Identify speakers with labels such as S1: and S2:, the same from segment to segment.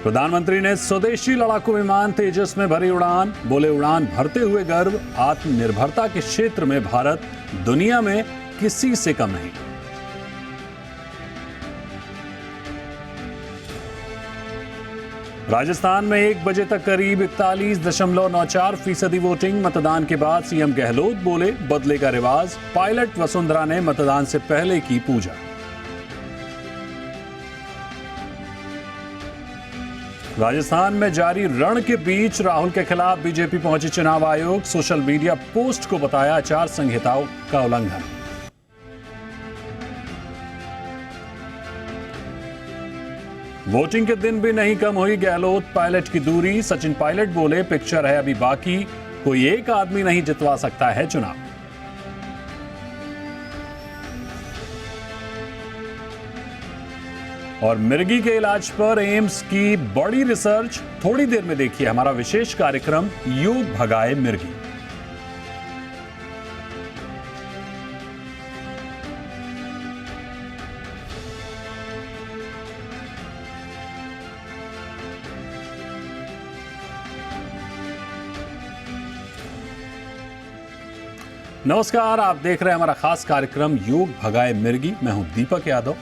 S1: प्रधानमंत्री ने स्वदेशी लड़ाकू विमान तेजस में भरी उड़ान, बोले उड़ान भरते हुए गर्व, आत्मनिर्भरता के क्षेत्र में भारत दुनिया में किसी से कम नहीं। राजस्थान में 1 बजे तक करीब 41.94% वोटिंग। मतदान के बाद सीएम गहलोत बोले बदलेगा रिवाज, पायलट वसुंधरा ने मतदान से पहले की पूजा। राजस्थान में जारी रण के बीच राहुल के खिलाफ बीजेपी पहुंची चुनाव आयोग, सोशल मीडिया पोस्ट को बताया आचार संहिताओं का उल्लंघन। वोटिंग के दिन भी नहीं कम हुई गहलोत पायलट की दूरी, सचिन पायलट बोले पिक्चर है अभी बाकी, कोई एक आदमी नहीं जितवा सकता है चुनाव। और मिर्गी के इलाज पर एम्स की बड़ी रिसर्च, थोड़ी देर में देखिए हमारा विशेष कार्यक्रम योग भगाए मिर्गी। नमस्कार, आप देख रहे हैं हमारा खास कार्यक्रम योग भगाए मिर्गी। मैं हूं दीपक यादव।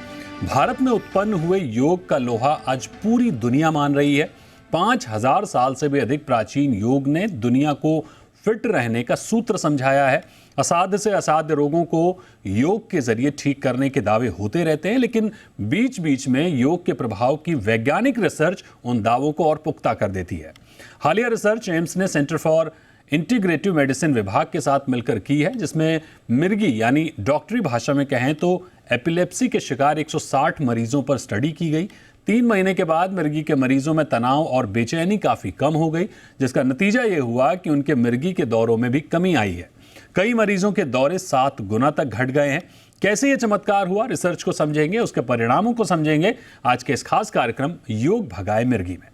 S1: भारत में उत्पन्न हुए योग का लोहा आज पूरी दुनिया मान रही है। 5000 साल से भी अधिक प्राचीन योग ने दुनिया को फिट रहने का सूत्र समझाया है। असाध्य से असाध्य रोगों को योग के जरिए ठीक करने के दावे होते रहते हैं, लेकिन बीच बीच में योग के प्रभाव की वैज्ञानिक रिसर्च उन दावों को और पुख्ता कर देती है। हालिया रिसर्च एम्स ने सेंटर फॉर इंटीग्रेटिव मेडिसिन विभाग के साथ मिलकर की है, जिसमें मिर्गी यानी डॉक्टरी भाषा में कहें तो एपिलेप्सी के शिकार 160 मरीजों पर स्टडी की गई। 3 महीने के बाद मिर्गी के मरीजों में तनाव और बेचैनी काफी कम हो गई, जिसका नतीजा ये हुआ कि उनके मिर्गी के दौरों में भी कमी आई है। कई मरीजों के दौरे 7 गुना तक घट गए हैं। कैसे ये चमत्कार हुआ, रिसर्च को समझेंगे, उसके परिणामों को समझेंगे आज के इस खास कार्यक्रम योग भगाए मिर्गी में।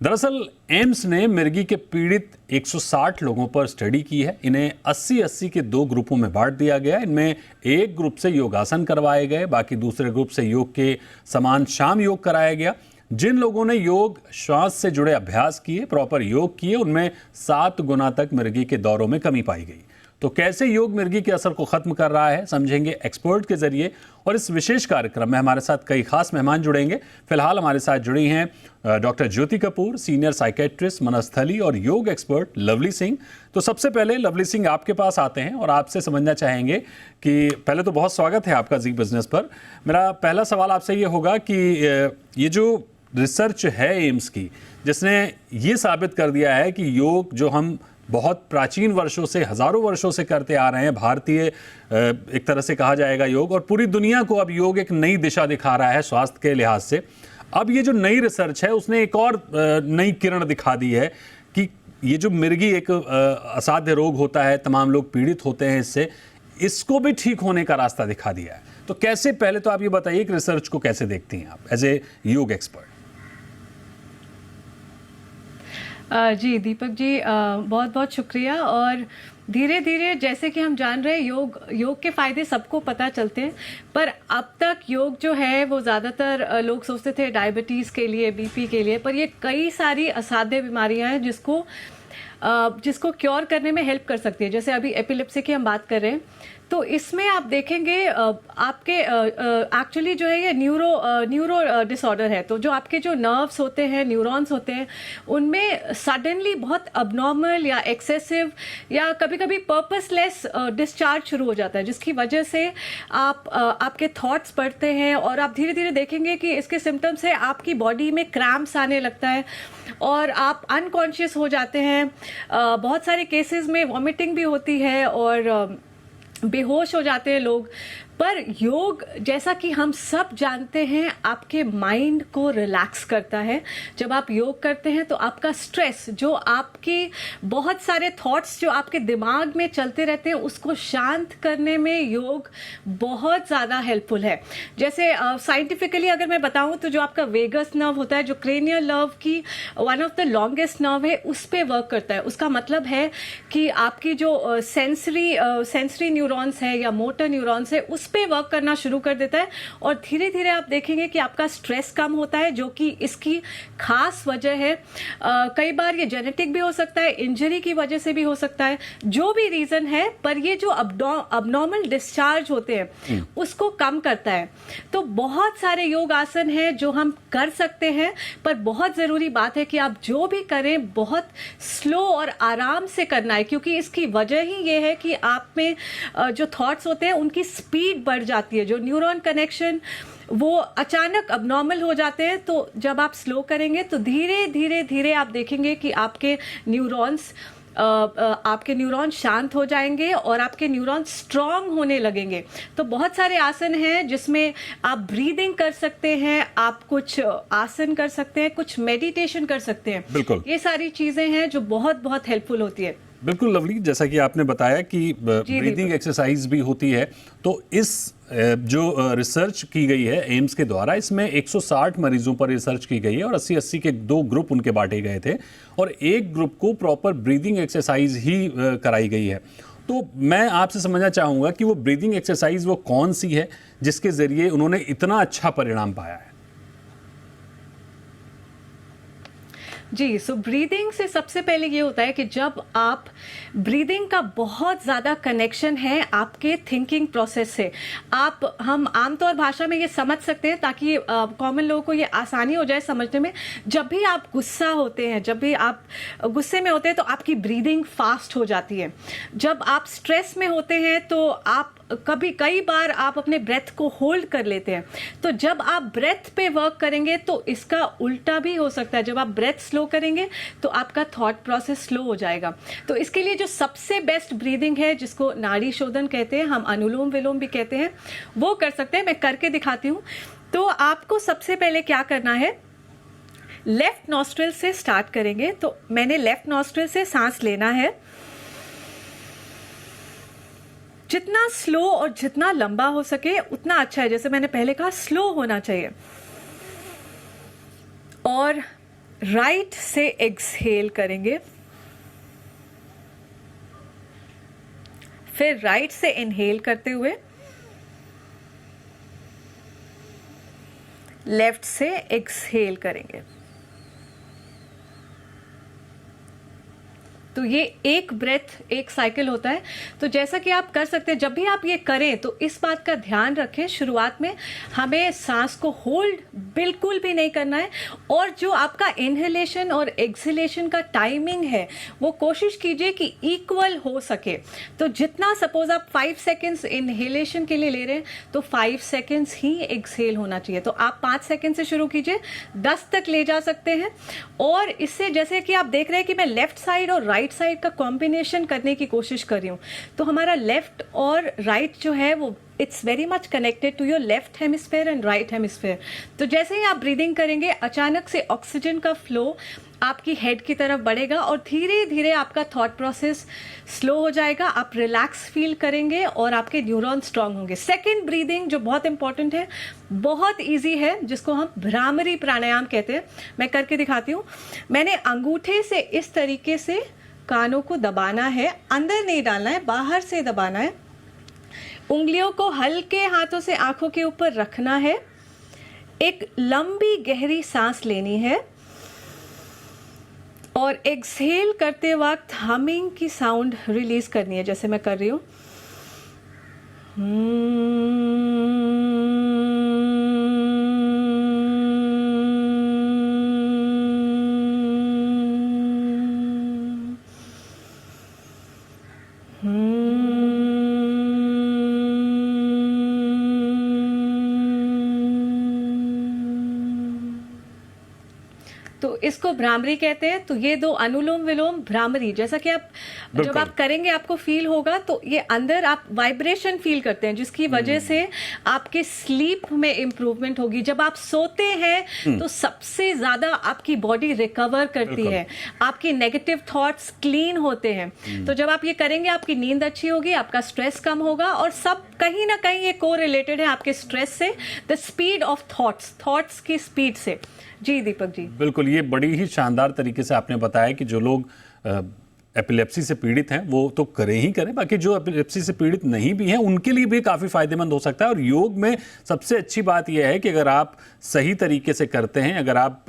S1: दरअसल एम्स ने मिर्गी के पीड़ित 160 लोगों पर स्टडी की है। इन्हें 80-80 के 2 ग्रुपों में बांट दिया गया। इनमें एक ग्रुप से योगासन करवाए गए, बाकी दूसरे ग्रुप से योग के समान शाम योग कराया गया। जिन लोगों ने योग श्वास से जुड़े अभ्यास किए, प्रॉपर योग किए, उनमें 7 गुना तक मिर्गी के दौरों में कमी पाई गई। तो कैसे योग मिर्गी के असर को खत्म कर रहा है, समझेंगे एक्सपर्ट के जरिए। और इस विशेष कार्यक्रम में हमारे साथ कई खास मेहमान जुड़ेंगे। फिलहाल हमारे साथ जुड़ी हैं डॉक्टर ज्योति कपूर, सीनियर साइकेट्रिस्ट, मनस्थली और योग एक्सपर्ट लवली सिंह। तो सबसे पहले लवली सिंह आपके पास आते हैं और आपसे समझना चाहेंगे कि पहले तो बहुत स्वागत है आपका जी बिजनेस पर। मेरा पहला सवाल आपसे ये होगा कि ये जो रिसर्च है एम्स की, जिसने ये साबित कर दिया है कि योग जो हम बहुत प्राचीन वर्षों से, हजारों वर्षों से करते आ रहे हैं, भारतीय एक तरह से कहा जाएगा योग, और पूरी दुनिया को अब योग एक नई दिशा दिखा रहा है स्वास्थ्य के लिहाज से। अब ये जो नई रिसर्च है उसने एक और नई किरण दिखा दी है कि ये जो मिर्गी एक असाध्य रोग होता है, तमाम लोग पीड़ित होते हैं इससे, इसको भी ठीक होने का रास्ता दिखा दिया है। तो कैसे, पहले तो आप ये बताइए कि रिसर्च को कैसे देखती हैं आप एज ए योग एक्सपर्ट।
S2: जी दीपक जी, बहुत बहुत शुक्रिया। और धीरे धीरे जैसे कि हम जान रहे हैं योग के फायदे सबको पता चलते हैं, पर अब तक योग जो है वो ज़्यादातर लोग सोचते थे डायबिटीज़ के लिए, बीपी के लिए, पर ये कई सारी असाध्य बीमारियां हैं जिसको क्योर करने में हेल्प कर सकती है। जैसे अभी एपिलेप्सी की हम बात कर रहे हैं, तो इसमें आप देखेंगे आपके एक्चुअली जो है ये न्यूरो डिसऑर्डर है। तो जो आपके जो नर्व्स होते हैं, न्यूरॉन्स होते हैं, उनमें सडनली बहुत अबनॉर्मल या एक्सेसिव या कभी कभी पर्पसलेस डिस्चार्ज शुरू हो जाता है, जिसकी वजह से आपके थॉट्स बढ़ते हैं और आप धीरे धीरे देखेंगे कि इसके सिम्टम्स है आपकी बॉडी में क्रैम्प्स आने लगता है और आप अनकॉन्शियस हो जाते हैं। बहुत सारे केसेस में वॉमिटिंग भी होती है और बेहोश हो जाते हैं लोग। पर योग, जैसा कि हम सब जानते हैं, आपके माइंड को रिलैक्स करता है। जब आप योग करते हैं तो आपका स्ट्रेस, जो आपके बहुत सारे थॉट्स जो आपके दिमाग में चलते रहते हैं, उसको शांत करने में योग बहुत ज़्यादा हेल्पफुल है। जैसे साइंटिफिकली अगर मैं बताऊं तो जो आपका वेगस नर्व होता है, जो क्रेनियल नर्व की one of the longest nerve है, उस पे वर्क करता है। उसका मतलब है कि आपकी जो सेंसरी न्यूरॉन्स है या मोटर न्यूरॉन्स है, उस पे वर्क करना शुरू कर देता है और धीरे धीरे आप देखेंगे कि आपका स्ट्रेस कम होता है, जो कि इसकी खास वजह है। कई बार ये जेनेटिक भी हो सकता है, इंजरी की वजह से भी हो सकता है, जो भी रीजन है, पर ये जो अबनॉर्मल डिस्चार्ज होते हैं उसको कम करता है। तो बहुत सारे योग आसन हैं जो हम कर सकते हैं, पर बहुत जरूरी बात है कि आप जो भी करें बहुत स्लो और आराम से करना है, क्योंकि इसकी वजह ही ये है कि आप में जो थॉट्स होते हैं उनकी स्पीड बढ़ जाती है। जो न्यूरॉन कनेक्शन वो अचानक अबनॉर्मल हो जाते हैं। तो जब आप स्लो करेंगे तो धीरे धीरे धीरे आप देखेंगे कि आपके न्यूरॉन शांत हो जाएंगे और आपके न्यूरॉन स्ट्रांग होने लगेंगे। तो बहुत सारे आसन हैं जिसमें आप ब्रीदिंग कर सकते हैं, आप कुछ आसन कर सकते हैं, कुछ मेडिटेशन कर सकते हैं।
S1: बिल्कुल,
S2: ये सारी चीजें हैं जो बहुत बहुत हेल्पफुल होती है।
S1: बिल्कुल लवली, जैसा कि आपने बताया कि ब्रीदिंग एक्सरसाइज भी होती है, तो इस जो रिसर्च की गई है एम्स के द्वारा, इसमें 160 मरीजों पर रिसर्च की गई है और 80-80 के 2 ग्रुप उनके बांटे गए थे और एक ग्रुप को प्रॉपर ब्रीदिंग एक्सरसाइज ही कराई गई है। तो मैं आपसे समझना चाहूँगा कि वो ब्रीदिंग एक्सरसाइज वो कौन सी है जिसके ज़रिए उन्होंने इतना अच्छा परिणाम पाया है?
S2: जी, सो ब्रीदिंग से सबसे पहले ये होता है कि जब आप ब्रीदिंग का बहुत ज़्यादा कनेक्शन है आपके थिंकिंग प्रोसेस से। हम आमतौर भाषा में ये समझ सकते हैं ताकि कॉमन लोगों को ये आसानी हो जाए समझने में। जब भी आप गुस्सा होते हैं, जब भी आप गुस्से में होते हैं तो आपकी ब्रीदिंग फास्ट हो जाती है। जब आप स्ट्रेस में होते हैं तो आप कई बार आप अपने ब्रेथ को होल्ड कर लेते हैं। तो जब आप ब्रेथ पे वर्क करेंगे तो इसका उल्टा भी हो सकता है। जब आप ब्रेथ स्लो करेंगे तो आपका थॉट प्रोसेस स्लो हो जाएगा। तो इसके लिए जो सबसे बेस्ट ब्रीदिंग है, जिसको नाड़ी शोधन कहते हैं, हम अनुलोम विलोम भी कहते हैं, वो कर सकते हैं। मैं करके दिखाती हूँ। तो आपको सबसे पहले क्या करना है, लेफ्ट नॉस्ट्रिल से स्टार्ट करेंगे। तो मैंने लेफ्ट नॉस्ट्रिल से सांस लेना है। जितना स्लो और जितना लंबा हो सके उतना अच्छा है। जैसे मैंने पहले कहा, स्लो होना चाहिए। और राइट से एक्सहेल करेंगे, फिर राइट से इनहेल करते हुए लेफ्ट से एक्सहेल करेंगे। तो ये एक ब्रेथ एक साइकिल होता है। तो जैसा कि आप कर सकते हैं, जब भी आप ये करें तो इस बात का ध्यान रखें, शुरुआत में हमें सांस को होल्ड बिल्कुल भी नहीं करना है। और जो आपका इनहेलेशन और एक्सहेलेशन का टाइमिंग है वो कोशिश कीजिए कि इक्वल हो सके। तो जितना, सपोज आप 5 सेकेंड्स इनहेलेशन के लिए ले रहे हैं तो 5 सेकेंड्स ही एक्सहेल होना चाहिए। तो आप 5 सेकेंड से शुरू कीजिए, 10 तक ले जा सकते हैं। और इससे, जैसे कि आप देख रहे हैं कि मैं लेफ्ट साइड और राइट साइड का कॉम्बिनेशन करने की कोशिश कर रही हूं, तो हमारा लेफ्ट और राइट जो है वो it's very much connected to your left hemisphere and right hemisphere. तो जैसे ही आप ब्रीदिंग करेंगे, अचानक से ऑक्सीजन का फ्लो आपकी हेड की तरफ बढ़ेगा और धीरे धीरे आपका थॉट प्रोसेस स्लो हो जाएगा। आप रिलैक्स फील करेंगे और आपके न्यूरॉन स्ट्रांग होंगे। सेकेंड ब्रीदिंग जो बहुत इंपॉर्टेंट है, बहुत इजी है, जिसको हम भ्रामरी प्राणायाम कहते हैं। मैं करके दिखाती हूँ। मैंने अंगूठे से इस तरीके से कानों को दबाना है, अंदर नहीं डालना है, बाहर से दबाना है। उंगलियों को हल्के हाथों से आंखों के ऊपर रखना है। एक लंबी गहरी सांस लेनी है और एक्सहेल करते वक्त हमिंग की साउंड रिलीज करनी है, जैसे मैं कर रही हूं। तो इसको भ्रामरी कहते हैं। तो ये दो अनुलोम विलोम भ्रामरी, जैसा कि आप जब आप करेंगे आपको फील होगा, तो ये अंदर आप वाइब्रेशन फील करते हैं, जिसकी वजह से आपके स्लीप में इंप्रूवमेंट होगी। जब आप सोते हैं तो सबसे ज्यादा आपकी बॉडी रिकवर करती है, आपकी नेगेटिव थॉट्स क्लीन होते हैं। तो जब आप ये करेंगे आपकी नींद अच्छी होगी, आपका स्ट्रेस कम होगा, और सब कहीं ना कहीं ये को रिलेटेड है आपके स्ट्रेस से, द स्पीड ऑफ थॉट्स की स्पीड से। जी दीपक जी,
S1: बिल्कुल, ये बड़ी ही शानदार तरीके से आपने बताया कि जो लोग एपिलेप्सी से पीड़ित हैं वो तो करें ही करें, बाकी जो एपिलेप्सी से पीड़ित नहीं भी हैं उनके लिए भी काफ़ी फायदेमंद हो सकता है। और योग में सबसे अच्छी बात यह है कि अगर आप सही तरीके से करते हैं, अगर आप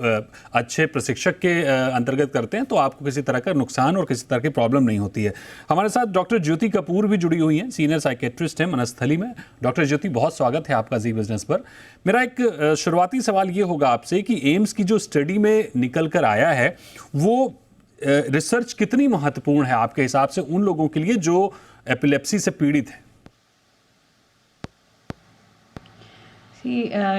S1: अच्छे प्रशिक्षक के अंतर्गत करते हैं, तो आपको किसी तरह का नुकसान और किसी तरह की प्रॉब्लम नहीं होती है। हमारे साथ डॉक्टर ज्योति कपूर भी जुड़ी हुई हैं, सीनियर साइकेट्रिस्ट हैं मनस्थली में। डॉक्टर ज्योति, बहुत स्वागत है आपका जी बिजनेस पर। मेरा एक शुरुआती सवाल ये होगा आपसे कि एम्स की जो स्टडी में निकल कर आया है वो रिसर्च कितनी महत्वपूर्ण है आपके हिसाब से उन लोगों के लिए जो एपिलेप्सी से पीड़ित हैं?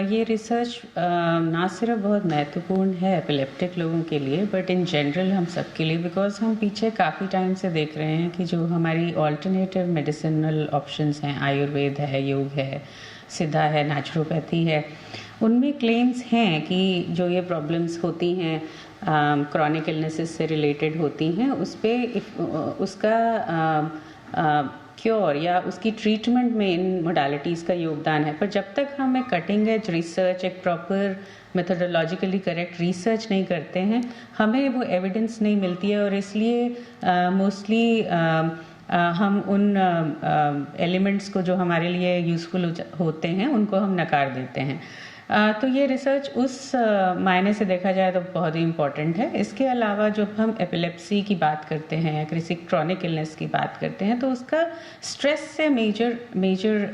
S3: ये रिसर्च ना सिर्फ बहुत महत्वपूर्ण है एपिलेप्टिक लोगों के लिए, बट इन जनरल हम सब के लिए, बिकॉज हम पीछे काफ़ी टाइम से देख रहे हैं कि जो हमारी ऑल्टरनेटिव मेडिसिनल ऑप्शंस हैं, आयुर्वेद है, योग है, सिद्धा है, नेचुरोपैथी है, उनमें क्लेम्स हैं कि जो ये प्रॉब्लम्स होती हैं क्रॉनिक इलनेसेस से रिलेटेड होती हैं, उस पर उसका क्योर या उसकी ट्रीटमेंट में इन मोडालिटीज़ का योगदान है। पर जब तक हम एक कटिंग एज रिसर्च, एक प्रॉपर मेथोडोलॉजिकली करेक्ट रिसर्च नहीं करते हैं, हमें वो एविडेंस नहीं मिलती है, और इसलिए मोस्टली हम उन एलिमेंट्स को जो हमारे लिए यूज़फुल होते हैं उनको हम नकार देते हैं। तो ये रिसर्च उस मायने से देखा जाए तो बहुत ही इम्पॉर्टेंट है। इसके अलावा जब हम एपिलेप्सी की बात करते हैं या किसी क्रॉनिक इलनेस की बात करते हैं, तो उसका स्ट्रेस से मेजर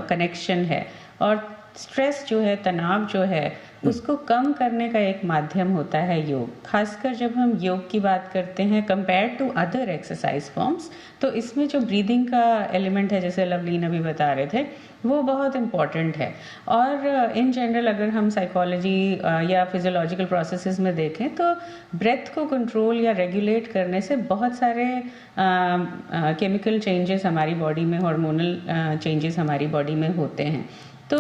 S3: कनेक्शन है, और स्ट्रेस जो है, तनाव जो है, उसको कम करने का एक माध्यम होता है योग। खासकर जब हम योग की बात करते हैं compare to other exercise forms, तो इसमें जो ब्रीदिंग का एलिमेंट है, जैसे लवलीन अभी बता रहे थे, वो बहुत इम्पॉर्टेंट है। और इन जनरल अगर हम साइकोलॉजी या फिजियोलॉजिकल प्रोसेसेस में देखें, तो ब्रेथ को कंट्रोल या रेगुलेट करने से बहुत सारे केमिकल चेंजेस हमारी बॉडी में, हार्मोनल चेंजेस हमारी बॉडी में होते हैं। तो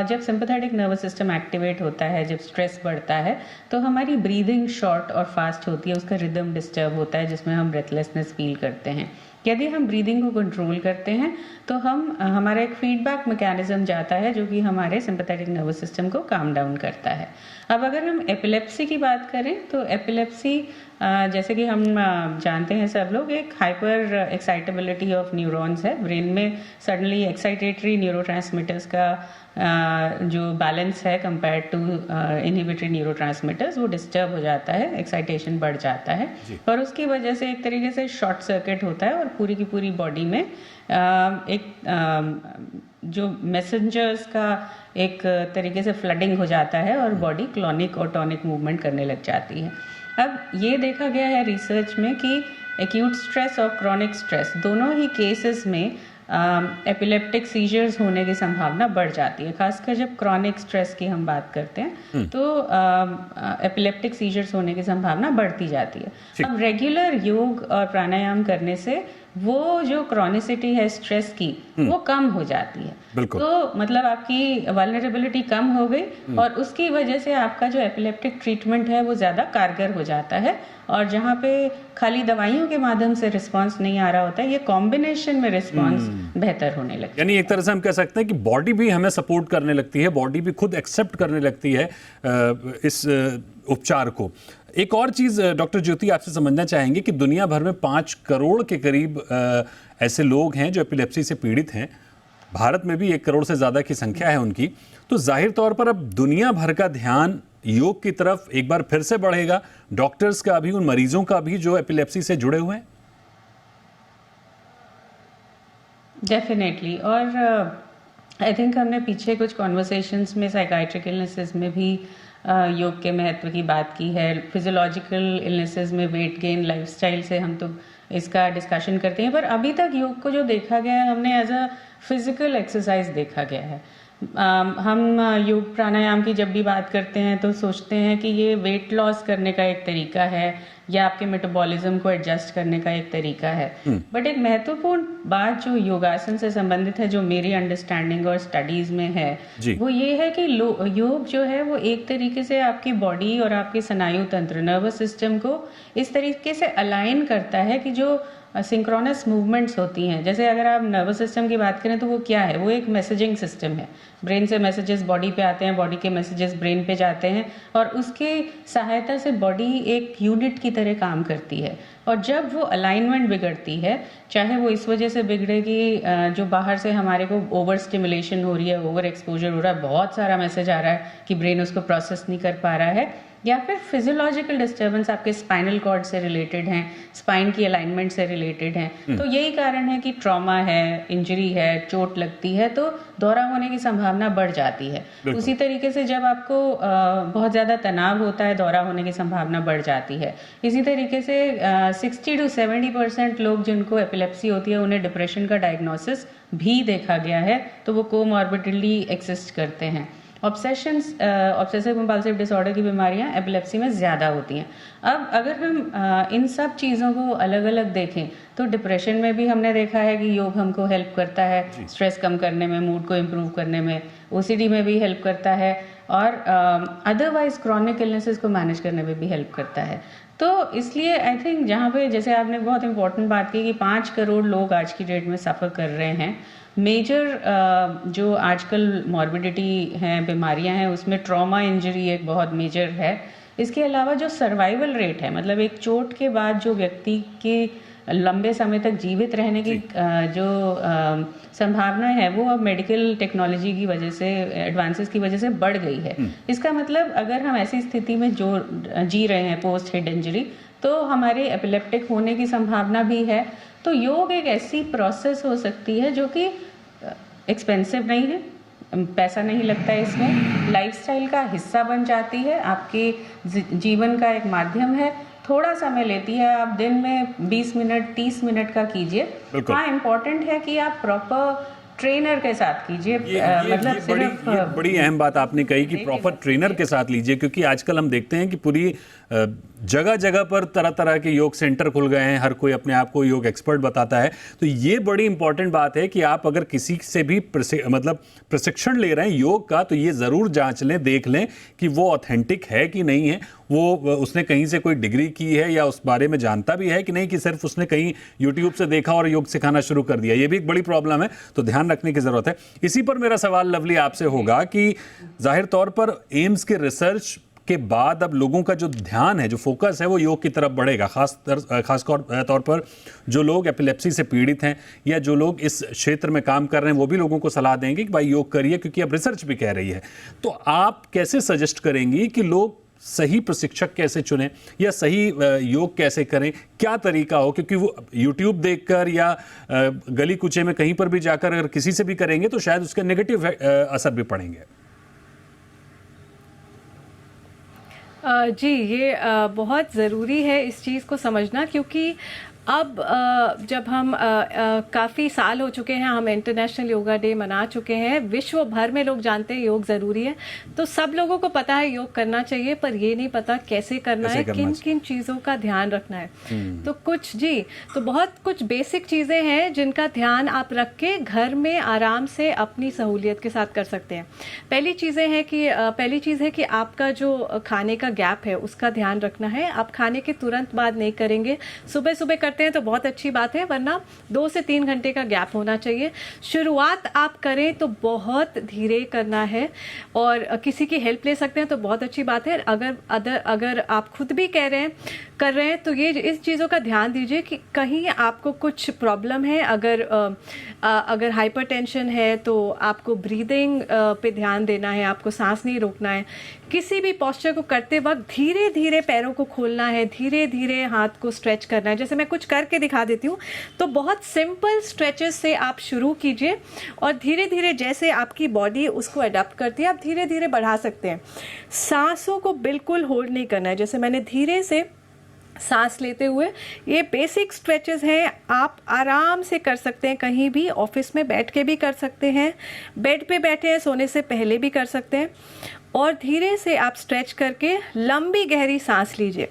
S3: जब सिंपैथेटिक नर्वस सिस्टम एक्टिवेट होता है, जब स्ट्रेस बढ़ता है, तो हमारी ब्रीदिंग शॉर्ट और फास्ट होती है, उसका रिदम डिस्टर्ब होता है, जिसमें हम ब्रेथलेसनेस फील करते हैं। यदि हम ब्रीदिंग को कंट्रोल करते हैं तो हमारा एक फीडबैक मैकेनिज्म जाता है जो कि हमारे सिंपैथेटिक नर्वस सिस्टम को काम डाउन करता है। अब अगर हम एपिलेप्सी की बात करें, तो एपिलेप्सी जैसे कि हम जानते हैं सब लोग, एक हाइपर एक्साइटेबिलिटी ऑफ न्यूरॉन्स है ब्रेन में। सडनली एक्साइटेटरी न्यूरोट्रांसमीटर्स का जो बैलेंस है कंपेयर टू इनहिबिटरी न्यूरोट्रांसमीटर्स, वो डिस्टर्ब हो जाता है, एक्साइटेशन बढ़ जाता है, और उसकी वजह से एक तरीके से शॉर्ट सर्किट होता है, और पूरी की पूरी बॉडी में जो मैसेंजर्स का एक तरीके से फ्लडिंग हो जाता है, और बॉडी क्लॉनिक और टॉनिक मूवमेंट करने लग जाती है। अब ये देखा गया है रिसर्च में कि एक्यूट स्ट्रेस और क्रॉनिक स्ट्रेस दोनों ही केसेस में एपिलेप्टिक सीजर्स होने की संभावना बढ़ जाती है। खासकर जब क्रॉनिक स्ट्रेस की हम बात करते हैं तो एपिलेप्टिक सीजर्स होने की संभावना बढ़ती जाती है। अब रेगुलर योग और प्राणायाम करने से वो जो क्रॉनिसिटी है स्ट्रेस की, वो कम हो जाती है। तो मतलब आपकी वल्नरेबिलिटी कम हो गई, और उसकी वजह से आपका जो एपिलेप्टिक ट्रीटमेंट है वो ज़्यादा कारगर हो जाता है। और जहाँ पे खाली दवाइयों के माध्यम से रिस्पांस नहीं आ रहा होता है, ये कॉम्बिनेशन में रिस्पांस बेहतर होने लगता है।
S1: यानी एक तरह से हम कह सकते हैं कि बॉडी भी हमें सपोर्ट करने लगती है, बॉडी भी खुद एक्सेप्ट करने लगती है इस उपचार को। एक और चीज़ डॉक्टर ज्योति आपसे समझना चाहेंगे कि दुनिया भर में 5 करोड़ के करीब ऐसे लोग हैं जो एपिलेप्सी से पीड़ित हैं। भारत में भी 1 करोड़ से ज़्यादा की संख्या है उनकी। तो जाहिर तौर पर अब दुनिया भर का ध्यान योग की तरफ एक बार फिर से बढ़ेगा, डॉक्टर्स का भी, उन मरीजों का भी जो एपिलेप्सी से जुड़े हुए हैं।
S3: डेफिनेटली। और आई थिंक हमने पीछे कुछ कॉन्वर्सेशंस में साइकाइट्रिक इलनेसेस में भी योग के महत्व की बात की है। फिजियोलॉजिकल इलनेसेस में वेट गेन, लाइफस्टाइल से हम तो इसका डिस्कशन करते हैं, पर अभी तक योग को जो देखा गया है, हमने एज अ फिजिकल एक्सरसाइज देखा गया है। हम योग प्राणायाम की जब भी बात करते हैं तो सोचते हैं कि ये वेट लॉस करने का एक तरीका है या आपके मेटाबॉलिज्म को एडजस्ट करने का एक तरीका है। बट एक महत्वपूर्ण बात जो योगासन से संबंधित है, जो मेरी अंडरस्टैंडिंग और स्टडीज में है, वो ये है कि योग जो है वो एक तरीके से आपकी बॉडी और आपके स्नायु तंत्र, नर्वस सिस्टम को इस तरीके से अलाइन करता है कि जो सिंक्रोनस मूवमेंट्स होती हैं, जैसे अगर आप नर्वस सिस्टम की बात करें तो वो क्या है, वो एक मैसेजिंग सिस्टम है। ब्रेन से मैसेजेस बॉडी पे आते हैं, बॉडी के मैसेजेस ब्रेन पे जाते हैं और उसके सहायता से बॉडी एक यूनिट की तरह काम करती है। और जब वो अलाइनमेंट बिगड़ती है, चाहे वो इस वजह से बिगड़े कि जो बाहर से हमारे को ओवर स्टिमुलेशन हो रही है, ओवर एक्सपोजर हो रहा है, बहुत सारा मैसेज आ रहा है कि ब्रेन उसको प्रोसेस नहीं कर पा रहा है, या फिर फिजियोलॉजिकल डिस्टर्बेंस आपके स्पाइनल कॉर्ड से रिलेटेड हैं, स्पाइन की अलाइनमेंट से रिलेटेड हैं, तो यही कारण है कि ट्रॉमा है, इंजरी है, चोट लगती है तो दौरा होने की संभावना बढ़ जाती है। उसी तरीके से जब आपको बहुत ज़्यादा तनाव होता है, दौरा होने की संभावना बढ़ जाती है। इसी तरीके से 60 to 70% लोग जिनको एपिलेप्सी होती है उन्हें डिप्रेशन का डायग्नोसिस भी देखा गया है, तो वो कोमॉर्बिडिटी एक्सिस्ट करते हैं। ऑब्सेसिव कंपल्सिव डिसऑर्डर की बीमारियां एपिलेप्सी में ज़्यादा होती हैं। अब अगर हम इन सब चीज़ों को अलग अलग देखें तो डिप्रेशन में भी हमने देखा है कि योग हमको हेल्प करता है, स्ट्रेस कम करने में, मूड को इम्प्रूव करने में, ओसीडी में भी हेल्प करता है और अदरवाइज क्रॉनिक इलनेसेस को मैनेज करने में भी हेल्प करता है। तो इसलिए आई थिंक जहाँ पे जैसे आपने बहुत इंपॉर्टेंट बात की कि 5 करोड़ लोग आज की डेट में सफ़र कर रहे हैं। मेजर जो आजकल मॉर्बिडिटी हैं, बीमारियां हैं, उसमें ट्रॉमा इंजरी एक बहुत मेजर है। इसके अलावा जो सर्वाइवल रेट है, मतलब एक चोट के बाद जो व्यक्ति की लंबे समय तक जीवित रहने की जो संभावना है वो अब मेडिकल टेक्नोलॉजी की वजह से, एडवांसेस की वजह से बढ़ गई है। इसका मतलब अगर हम ऐसी स्थिति में जो जी रहे हैं पोस्ट हेड इंजरी, तो हमारे एपिलेप्टिक होने की संभावना भी है। तो योग एक ऐसी प्रोसेस हो सकती है जो कि एक्सपेंसिव नहीं है, पैसा नहीं लगता है इसमें, लाइफस्टाइल का हिस्सा बन जाती है, आपके जीवन का एक माध्यम है, थोड़ा समय लेती है। आप दिन में 20 मिनट 30 मिनट का कीजिए। हाँ, इम्पोर्टेंट है कि आप प्रॉपर ट्रेनर के साथ कीजिए। मतलब सिर्फ
S1: बड़ी अहम बात आपने कही कि प्रॉपर ट्रेनर के साथ लीजिए, क्योंकि आजकल हम देखते हैं कि पूरी जगह जगह पर तरह तरह के योग सेंटर खुल गए हैं, हर कोई अपने आप को योग एक्सपर्ट बताता है। तो ये बड़ी इंपॉर्टेंट बात है कि आप अगर किसी से भी मतलब प्रशिक्षण ले रहे हैं योग का, तो ये ज़रूर जांच लें, देख लें कि वो ऑथेंटिक है कि नहीं है, वो उसने कहीं से कोई डिग्री की है या उस बारे में जानता भी है कि नहीं, कि सिर्फ उसने कहीं यूट्यूब से देखा और योग सिखाना शुरू कर दिया। ये भी एक बड़ी प्रॉब्लम है, तो ध्यान रखने की ज़रूरत है। इसी पर मेरा सवाल लवली आपसे होगा कि जाहिर तौर पर एम्स के रिसर्च के बाद अब लोगों का जो ध्यान है, जो फोकस है, वो योग की तरफ बढ़ेगा। खास तौर पर जो लोग एपिलेप्सी से पीड़ित हैं या जो लोग इस क्षेत्र में काम कर रहे हैं, वो भी लोगों को सलाह देंगे कि भाई योग करिए, क्योंकि अब रिसर्च भी कह रही है। तो आप कैसे सजेस्ट करेंगी कि लोग सही प्रशिक्षक कैसे चुनें या सही योग कैसे करें, क्या तरीका हो? क्योंकि वो यूट्यूब देखकर या गली कुचे में कहीं पर भी जाकर अगर किसी से भी करेंगे तो शायद उसके नेगेटिव असर भी पड़ेंगे।
S2: जी, ये बहुत ज़रूरी है इस चीज़ को समझना, क्योंकि अब जब हम काफ़ी साल हो चुके हैं, हम इंटरनेशनल योगा डे मना चुके हैं, विश्व भर में लोग जानते हैं योग ज़रूरी है, तो सब लोगों को पता है योग करना चाहिए, पर ये नहीं पता कैसे करना है, किन किन चीज़ों का ध्यान रखना है। तो तो बहुत कुछ बेसिक चीज़ें हैं जिनका ध्यान आप रख के घर में आराम से अपनी सहूलियत के साथ कर सकते हैं। पहली चीज़ है कि आपका जो खाने का गैप है उसका ध्यान रखना है। आप खाने के तुरंत बाद नहीं करेंगे, सुबह सुबह करते हैं तो बहुत अच्छी बात है, वरना 2 से 3 घंटे का गैप होना चाहिए। शुरुआत आप करें तो बहुत धीरे करना है और किसी की हेल्प ले सकते हैं तो बहुत अच्छी बात है। अगर आप खुद भी कर रहे हैं तो ये इस चीज़ों का ध्यान दीजिए कि कहीं आपको कुछ प्रॉब्लम है। अगर हाइपरटेंशन है तो आपको ब्रीदिंग पे ध्यान देना है, आपको सांस नहीं रोकना है। किसी भी पोस्चर को करते वक्त धीरे धीरे पैरों को खोलना है, धीरे धीरे हाथ को स्ट्रेच करना है। जैसे मैं कुछ करके दिखा देती हूँ, तो बहुत सिंपल स्ट्रेचेस से आप शुरू कीजिए और धीरे धीरे जैसे आपकी बॉडी उसको अडॉप्ट करती है, आप धीरे धीरे बढ़ा सकते हैं। सांसों को बिल्कुल होल्ड नहीं करना है। जैसे मैंने धीरे से सांस लेते हुए। ये बेसिक स्ट्रेचेस हैं, आप आराम से कर सकते हैं, कहीं भी ऑफिस में बैठ के भी कर सकते हैं, बेड पे बैठे हैं सोने से पहले भी कर सकते हैं। और धीरे से आप स्ट्रेच करके लंबी गहरी सांस लीजिए।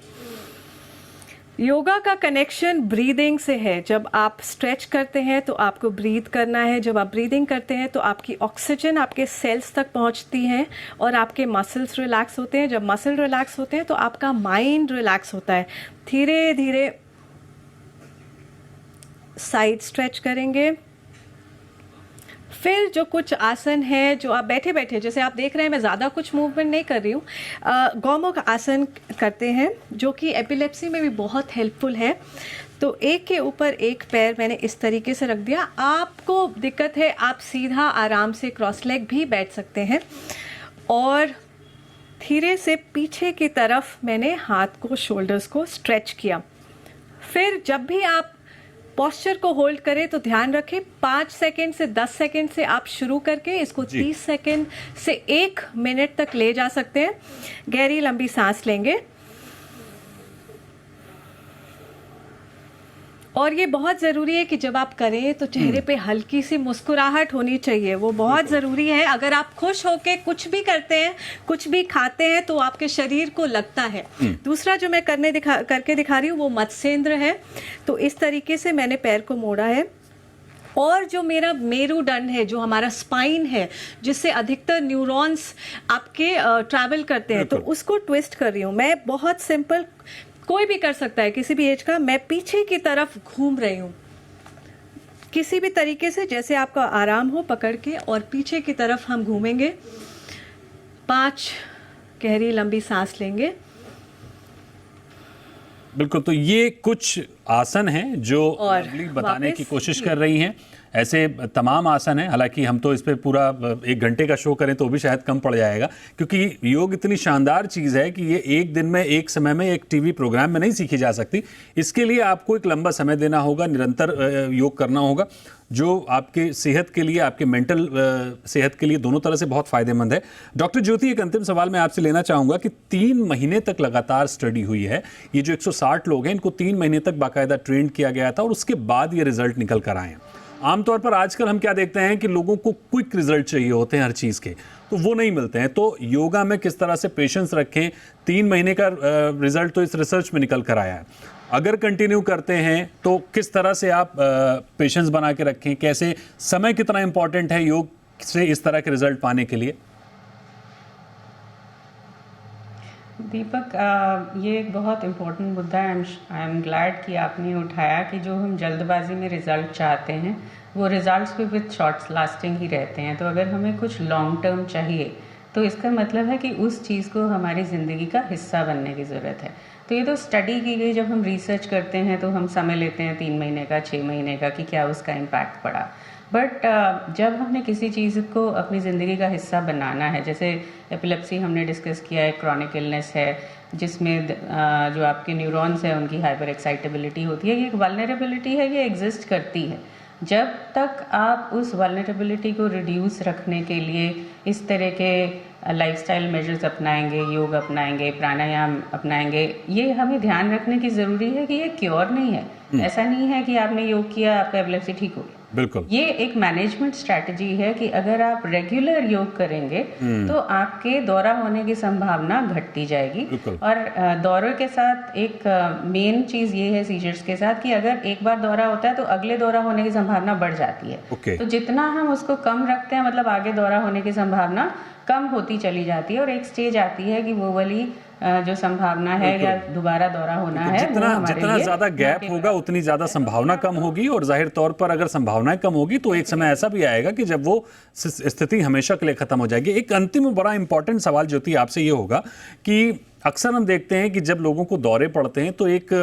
S2: योगा का कनेक्शन ब्रीदिंग से है। जब आप स्ट्रेच करते हैं तो आपको ब्रीथ करना है, जब आप ब्रीदिंग करते हैं तो आपकी ऑक्सीजन आपके सेल्स तक पहुंचती है और आपके मसल्स रिलैक्स होते हैं। जब मसल रिलैक्स होते हैं तो आपका माइंड रिलैक्स होता है। धीरे धीरे साइड स्ट्रेच करेंगे। फिर जो कुछ आसन है जो आप बैठे बैठे, जैसे आप देख रहे हैं मैं ज़्यादा कुछ मूवमेंट नहीं कर रही हूँ, गौमुख आसन करते हैं जो कि एपिलेप्सी में भी बहुत हेल्पफुल है। तो एक के ऊपर एक पैर मैंने इस तरीके से रख दिया। आपको दिक्कत है आप सीधा आराम से क्रॉस लेग भी बैठ सकते हैं। और धीरे से पीछे की तरफ मैंने हाथ को, शोल्डर्स को स्ट्रेच किया। फिर जब भी आप पोस्चर को होल्ड करें तो ध्यान रखें 5 सेकंड से 10 सेकंड से आप शुरू करके इसको 30 सेकंड से 1 मिनट तक ले जा सकते हैं। गहरी लंबी सांस लेंगे और ये बहुत ज़रूरी है कि जब आप करें तो चेहरे पे हल्की सी मुस्कुराहट होनी चाहिए, वो बहुत ज़रूरी है। अगर आप खुश होके कुछ भी करते हैं, कुछ भी खाते हैं तो आपके शरीर को लगता है। दूसरा जो मैं करके दिखा रही हूँ वो मत्स्येंद्र है। तो इस तरीके से मैंने पैर को मोड़ा है और जो मेरा मेरुदंड है, जो हमारा स्पाइन है, जिससे अधिकतर न्यूरॉन्स आपके ट्रैवल करते हैं, तो उसको ट्विस्ट कर रही हूँ मैं। बहुत सिंपल, कोई भी कर सकता है किसी भी एज का। मैं पीछे की तरफ घूम रही हूँ किसी भी तरीके से, जैसे आपका आराम हो, पकड़ के और पीछे की तरफ हम घूमेंगे। 5 गहरी लंबी सांस लेंगे।
S1: बिल्कुल, तो ये कुछ आसन हैं जो
S2: और
S1: अगली बताने की
S2: वापस
S1: कोशिश कर रही हैं। ऐसे तमाम आसन हैं, हालांकि हम तो इस पे पूरा 1 घंटे का शो करें तो भी शायद कम पड़ जाएगा, क्योंकि योग इतनी शानदार चीज़ है कि ये एक दिन में, एक समय में, एक टीवी प्रोग्राम में नहीं सीखी जा सकती। इसके लिए आपको एक लंबा समय देना होगा, निरंतर योग करना होगा, जो आपके सेहत के लिए, आपके मेंटल सेहत के लिए दोनों तरह से बहुत फायदेमंद है। डॉक्टर ज्योति, एक अंतिम सवाल मैं आपसे लेना चाहूँगा कि 3 महीने तक लगातार स्टडी हुई है। ये जो 160 लोग हैं इनको 3 महीने तक बाकायदा ट्रेंड किया गया था और उसके बाद ये रिजल्ट निकल कर आए हैं। आमतौर पर आजकल हम क्या देखते हैं कि लोगों को क्विक रिजल्ट चाहिए होते हैं हर चीज़ के, तो वो नहीं मिलते हैं। तो योगा में किस तरह से पेशेंस रखें? 3 महीने का रिजल्ट तो इस रिसर्च में निकल कर आया है। अगर कंटिन्यू करते हैं तो किस तरह से आप पेशेंस बना के रखें? कैसे, समय कितना इंपॉर्टेंट है योग से इस तरह के रिजल्ट पाने के लिए?
S3: दीपक, ये एक बहुत इम्पोर्टेंट मुद्दा है। आई एम ग्लैड कि आपने उठाया कि जो हम जल्दबाजी में रिज़ल्ट चाहते हैं वो रिज़ल्ट्स भी विद शॉर्ट लास्टिंग ही रहते हैं। तो अगर हमें कुछ लॉन्ग टर्म चाहिए तो इसका मतलब है कि उस चीज़ को हमारी ज़िंदगी का हिस्सा बनने की ज़रूरत है। तो ये तो स्टडी की गई, जब हम रिसर्च करते हैं तो हम समय लेते हैं 3 महीने का, 6 महीने का, कि क्या उसका इम्पैक्ट पड़ा। बट जब हमने किसी चीज़ को अपनी ज़िंदगी का हिस्सा बनाना है, जैसे एपिलेप्सी हमने डिस्कस किया है, क्रॉनिक इलनेस है जिसमें जो आपके न्यूरॉन्स हैं उनकी हाइपर एक्साइटेबिलिटी होती है, ये एक वल्नरेबिलिटी है, ये एग्जिस्ट करती है। जब तक आप उस वल्नरेबिलिटी को रिड्यूस रखने के लिए इस तरह के लाइफस्टाइल मेजर्स अपनाएंगे, योग अपनाएंगे, प्राणायाम अपनाएंगे, ये हमें ध्यान रखने की ज़रूरी है कि ये क्योर नहीं है। ऐसा नहीं है कि आपने योग किया आपका एपिलेप्सी ठीक हो गया।
S1: बिल्कुल,
S3: ये एक मैनेजमेंट स्ट्रैटेजी है कि अगर आप रेगुलर योग करेंगे तो आपके दौरा होने की संभावना घटती जाएगी। और दौरे के साथ एक मेन चीज़ ये है सीजर्स के साथ कि अगर एक बार दौरा होता है तो अगले दौरा होने की संभावना बढ़ जाती है। तो जितना हम उसको कम रखते हैं, मतलब आगे दौरा होने की संभावना कम होती चली जाती है और एक स्टेज आती है कि वो वाली जो संभावना है या दोबारा दौरा होना है,
S1: जितना ज्यादा गैप होगा उतनी ज्यादा संभावना कम होगी। और जाहिर तौर पर अगर संभावनाएं कम होगी तो एक समय ऐसा भी आएगा कि जब वो स्थिति हमेशा के लिए खत्म हो जाएगी। एक अंतिम बड़ा इंपॉर्टेंट सवाल ज्योति आपसे ये होगा कि अक्सर हम देखते हैं कि जब लोगों को दौरे पड़ते हैं तो एक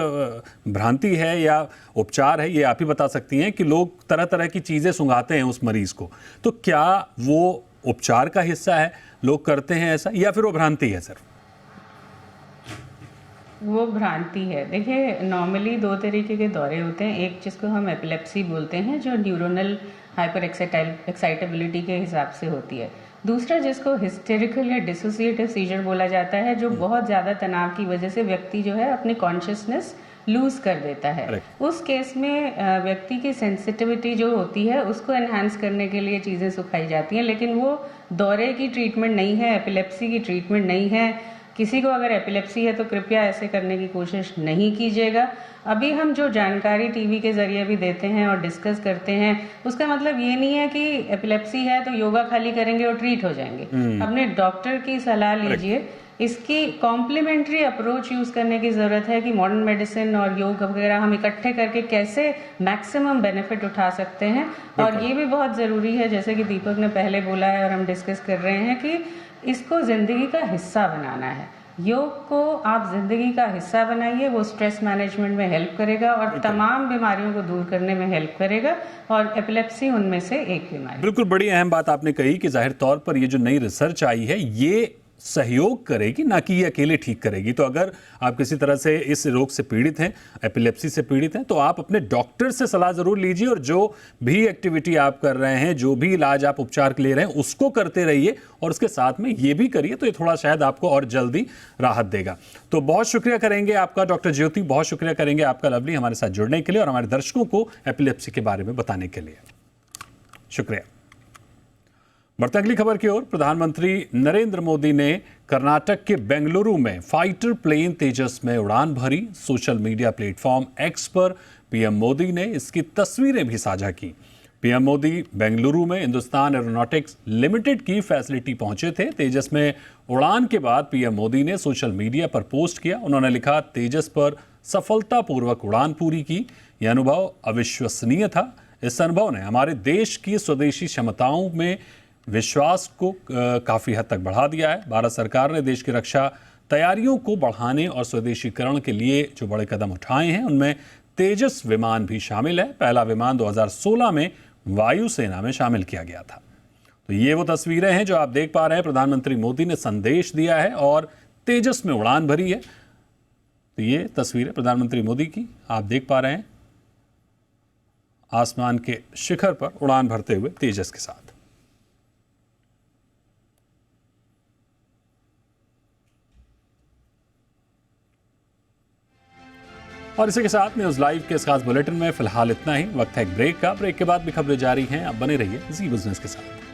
S1: भ्रांति है या उपचार है, ये आप ही बता सकती हैं, कि लोग तरह तरह की चीजें सुंघाते हैं उस मरीज को। तो क्या वो उपचार का हिस्सा है, लोग करते हैं ऐसा, या फिर वो भ्रांति है सर?
S3: वो भ्रांति है। देखिए, नॉर्मली दो तरीके के दौरे होते हैं। एक जिसको हम एपिलेप्सी बोलते हैं, जो न्यूरोनल हाइपर एक्साइटेबिलिटी के हिसाब से होती है। दूसरा जिसको हिस्टेरिकल या डिसोसिएटिव सीजर बोला जाता है, जो बहुत ज़्यादा तनाव की वजह से व्यक्ति जो है अपनी कॉन्शियसनेस लूज कर देता है। उस केस में व्यक्ति की सेंसिटिविटी जो होती है उसको एनहांस करने के लिए चीज़ें सिखाई जाती हैं, लेकिन वो दौरे की ट्रीटमेंट नहीं है, एपिलेप्सी की ट्रीटमेंट नहीं है। किसी को अगर एपिलेप्सी है तो कृपया ऐसे करने की कोशिश नहीं कीजिएगा। अभी हम जो जानकारी टीवी के जरिए भी देते हैं और डिस्कस करते हैं, उसका मतलब ये नहीं है कि एपिलेप्सी है तो योगा खाली करेंगे और ट्रीट हो जाएंगे। अपने डॉक्टर की सलाह लीजिए। इसकी कॉम्प्लीमेंट्री अप्रोच यूज़ करने की ज़रूरत है कि मॉडर्न मेडिसिन और योग वगैरह हम इकट्ठे करके कैसे मैक्सिमम बेनिफिट उठा सकते हैं। और ये भी बहुत ज़रूरी है, जैसे कि दीपक ने पहले बोला है और हम डिस्कस कर रहे हैं, कि इसको ज़िंदगी का हिस्सा बनाना है। योग को आप ज़िंदगी का हिस्सा बनाइए, वो स्ट्रेस मैनेजमेंट में हेल्प करेगा और तमाम बीमारियों को दूर करने में हेल्प करेगा, और एपिलेप्सी उनमें से एक बीमारी।
S1: बिल्कुल, बड़ी अहम बात आपने कही कि जाहिर तौर पर ये जो नई रिसर्च आई है ये सहयोग करेगी, ना कि ये अकेले ठीक करेगी। तो अगर आप किसी तरह से इस रोग से पीड़ित हैं, एपिलेप्सी से पीड़ित हैं, तो आप अपने डॉक्टर से सलाह जरूर लीजिए और जो भी एक्टिविटी आप कर रहे हैं, जो भी इलाज आप उपचार ले रहे हैं, उसको करते रहिए और उसके साथ में ये भी करिए, तो ये थोड़ा शायद आपको और जल्दी राहत देगा। तो बहुत शुक्रिया करेंगे आपका डॉक्टर ज्योति, बहुत शुक्रिया करेंगे आपका लवली हमारे साथ जुड़ने के लिए और हमारे दर्शकों को एपिलेप्सी के बारे में बताने के लिए। शुक्रिया। बढ़ते अगली खबर की ओर। प्रधानमंत्री नरेंद्र मोदी ने कर्नाटक के बेंगलुरु में फाइटर प्लेन तेजस में उड़ान भरी। सोशल मीडिया प्लेटफॉर्म एक्स पर पीएम मोदी ने इसकी तस्वीरें भी साझा की। पीएम मोदी बेंगलुरु में हिंदुस्तान एरोनॉटिक्स लिमिटेड की फैसिलिटी पहुंचे थे। तेजस में उड़ान के बाद पीएम मोदी ने सोशल मीडिया पर पोस्ट किया। उन्होंने लिखा, तेजस पर सफलतापूर्वक उड़ान पूरी की, यह अनुभव अविश्वसनीय था। इस अनुभव ने हमारे देश की स्वदेशी क्षमताओं में विश्वास को काफ़ी हद तक बढ़ा दिया है। भारत सरकार ने देश की रक्षा तैयारियों को बढ़ाने और स्वदेशीकरण के लिए जो बड़े कदम उठाए हैं, उनमें तेजस विमान भी शामिल है। पहला विमान 2016 में वायुसेना में शामिल किया गया था। तो ये वो तस्वीरें हैं जो आप देख पा रहे हैं। प्रधानमंत्री मोदी ने संदेश दिया है और तेजस में उड़ान भरी है। तो ये तस्वीरें प्रधानमंत्री मोदी की आप देख पा रहे हैं, आसमान के शिखर पर उड़ान भरते हुए तेजस के साथ। और इसी के साथ न्यूज़ लाइव के इस खास बुलेटिन में फिलहाल इतना ही। वक्त है एक ब्रेक का। ब्रेक के बाद भी खबरें जारी हैं। अब बने रहिए जी बिजनेस के साथ।